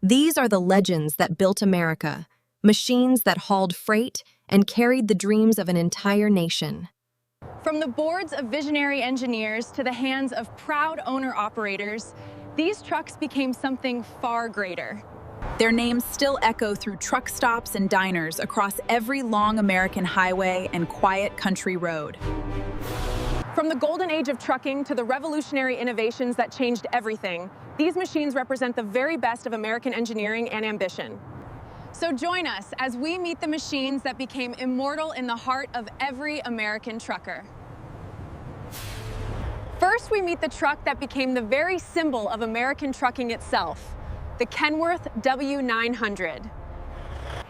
These are the legends that built America, machines that hauled freight and carried the dreams of an entire nation. From the boards of visionary engineers to the hands of proud owner-operators, these trucks became something far greater. Their names still echo through truck stops and diners across every long American highway and quiet country road. From the golden age of trucking to the revolutionary innovations that changed everything, these machines represent the very best of American engineering and ambition. So join us as we meet the machines that became immortal in the heart of every American trucker. First, we meet the truck that became the very symbol of American trucking itself, the Kenworth W900.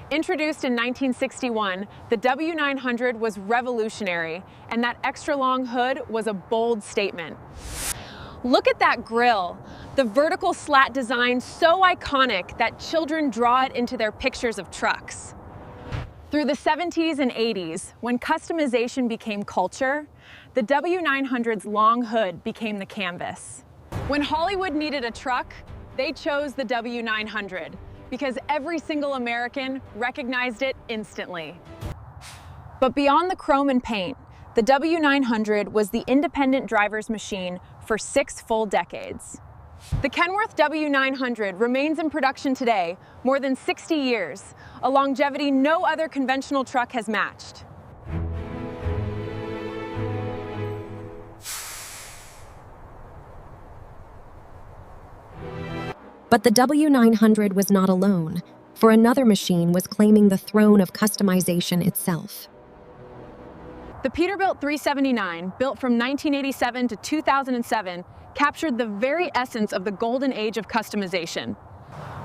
Introduced in 1961, the W900 was revolutionary, and that extra-long hood was a bold statement. Look at that grille, the vertical slat design so iconic that children draw it into their pictures of trucks. Through the 70s and 80s, when customization became culture, the W900's long hood became the canvas. When Hollywood needed a truck, they chose the W900 because every single American recognized it instantly. But beyond the chrome and paint, the W900 was the independent driver's machine for 6 full decades. The Kenworth W900 remains in production today, more than 60 years, a longevity no other conventional truck has matched. But the W900 was not alone, for another machine was claiming the throne of customization itself. The Peterbilt 379, built from 1987 to 2007, captured the very essence of the golden age of customization.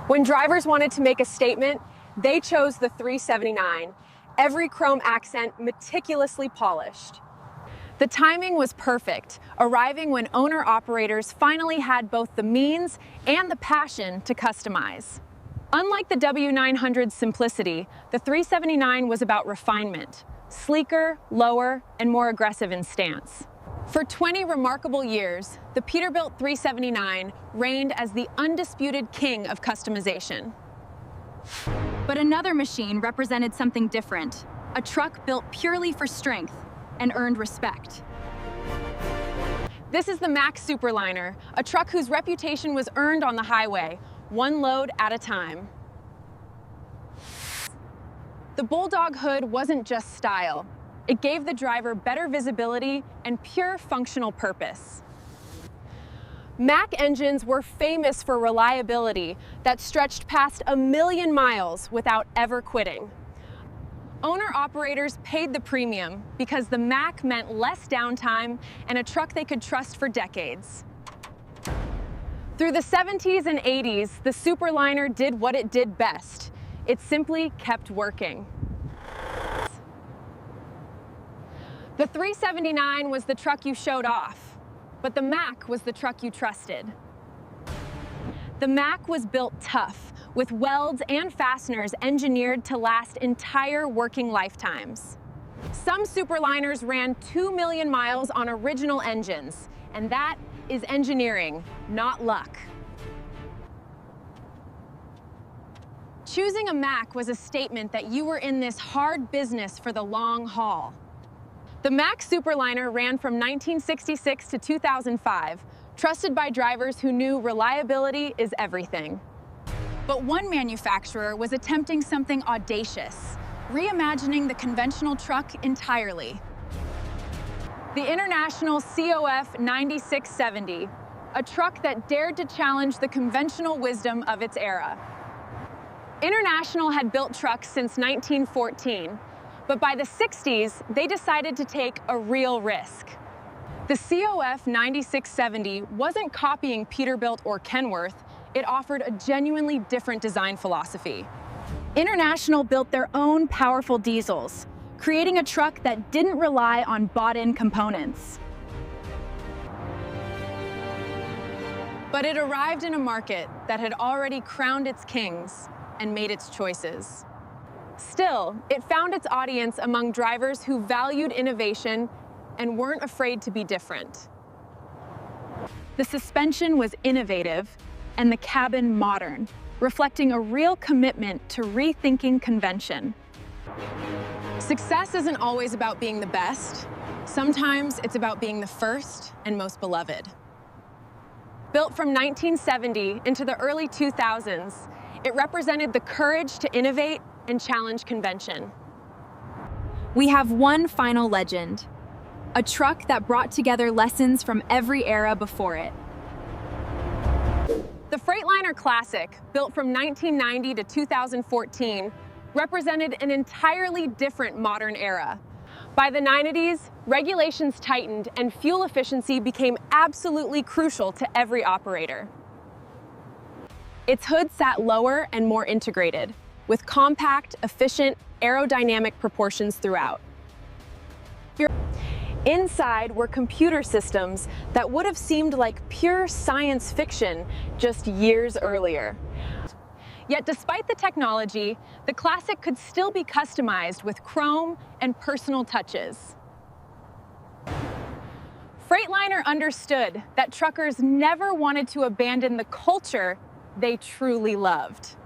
When drivers wanted to make a statement, they chose the 379, every chrome accent meticulously polished. The timing was perfect, arriving when owner-operators finally had both the means and the passion to customize. Unlike the W900's simplicity, the 379 was about refinement, sleeker, lower, and more aggressive in stance. For 20 remarkable years, the Peterbilt 379 reigned as the undisputed king of customization. But another machine represented something different, a truck built purely for strength and earned respect. This is the Mack Superliner, a truck whose reputation was earned on the highway, one load at a time. The Bulldog hood wasn't just style. It gave the driver better visibility and pure functional purpose. Mack engines were famous for reliability that stretched past 1,000,000 miles without ever quitting. Owner-operators paid the premium because the Mack meant less downtime and a truck they could trust for decades. Through the 70s and 80s, the Superliner did what it did best. It simply kept working. The 379 was the truck you showed off, but the Mack was the truck you trusted. The Mack was built tough, with welds and fasteners engineered to last entire working lifetimes. Some Superliners ran 2 million miles on original engines, and that is engineering, not luck. Choosing a Mack was a statement that you were in this hard business for the long haul. The Mack Superliner ran from 1966 to 2005, trusted by drivers who knew reliability is everything. But one manufacturer was attempting something audacious, reimagining the conventional truck entirely. The International COF 9670, a truck that dared to challenge the conventional wisdom of its era. International had built trucks since 1914, but by the 60s, they decided to take a real risk. The COF 9670 wasn't copying Peterbilt or Kenworth. It offered a genuinely different design philosophy. International built their own powerful diesels, creating a truck that didn't rely on bought-in components. But it arrived in a market that had already crowned its kings and made its choices. Still, it found its audience among drivers who valued innovation and weren't afraid to be different. The suspension was innovative and the cabin modern, reflecting a real commitment to rethinking convention. Success isn't always about being the best. Sometimes it's about being the first and most beloved. Built from 1970 into the early 2000s, it represented the courage to innovate and challenge convention. We have one final legend, a truck that brought together lessons from every era before it. The Freightliner Classic, built from 1990 to 2014, represented an entirely different modern era. By the 90s, regulations tightened and fuel efficiency became absolutely crucial to every operator. Its hood sat lower and more integrated, with compact, efficient, aerodynamic proportions throughout. Inside were computer systems that would have seemed like pure science fiction just years earlier. Yet despite the technology, the Classic could still be customized with chrome and personal touches. Freightliner understood that truckers never wanted to abandon the culture they truly loved.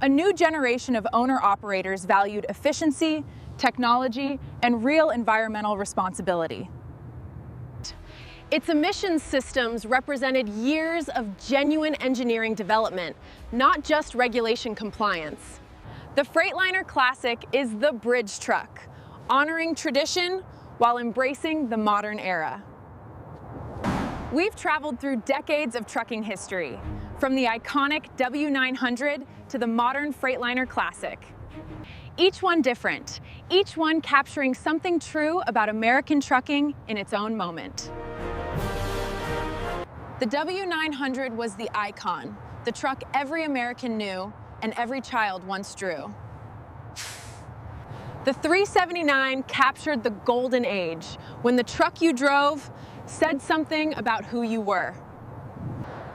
A new generation of owner-operators valued efficiency, technology, and real environmental responsibility. Its emissions systems represented years of genuine engineering development, not just regulation compliance. The Freightliner Classic is the bridge truck, honoring tradition while embracing the modern era. We've traveled through decades of trucking history, from the iconic W900 to the modern Freightliner Classic. Each one different, each one capturing something true about American trucking in its own moment. The W900 was the icon, the truck every American knew and every child once drew. The 379 captured the golden age, when the truck you drove said something about who you were.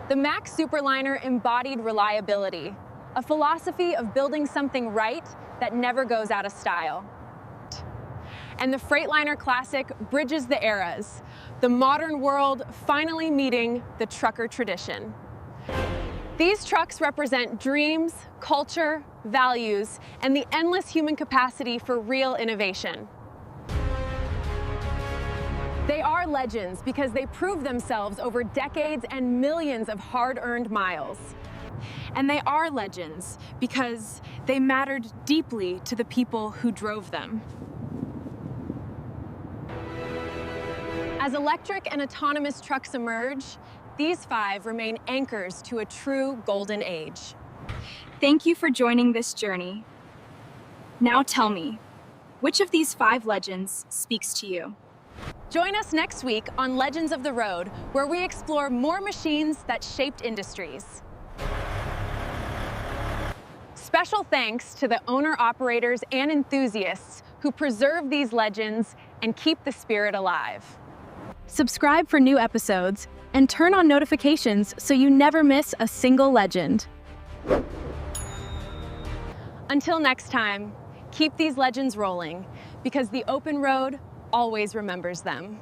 The Mack Superliner embodied reliability, a philosophy of building something right that never goes out of style. And the Freightliner Classic bridges the eras, the modern world finally meeting the trucker tradition. These trucks represent dreams, culture, values, and the endless human capacity for real innovation. They are legends because they prove themselves over decades and millions of hard-earned miles. And they are legends because they mattered deeply to the people who drove them. As electric and autonomous trucks emerge, these 5 remain anchors to a true golden age. Thank you for joining this journey. Now tell me, which of these 5 legends speaks to you? Join us next week on Legends of the Road, where we explore more machines that shaped industries. Special thanks to the owner-operators and enthusiasts who preserve these legends and keep the spirit alive. Subscribe for new episodes and turn on notifications so you never miss a single legend. Until next time, keep these legends rolling, because the open road always remembers them.